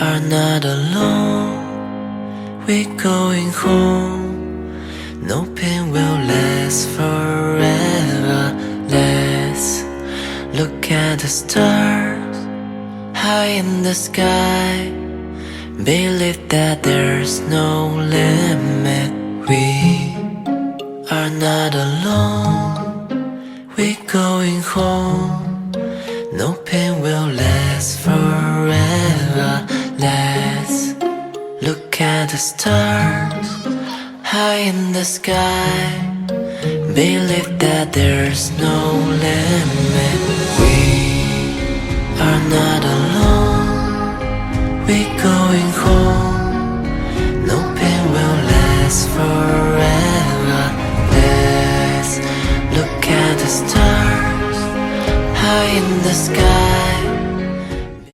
are not alone. We're going home. No pain will last forever. Let's look at the stars high in the sky. Believe that there's no limit. We are not alone. We're going home. No pain will last forever. Let's look at the stars high in the sky. Believe that there's no limit. We are not alone.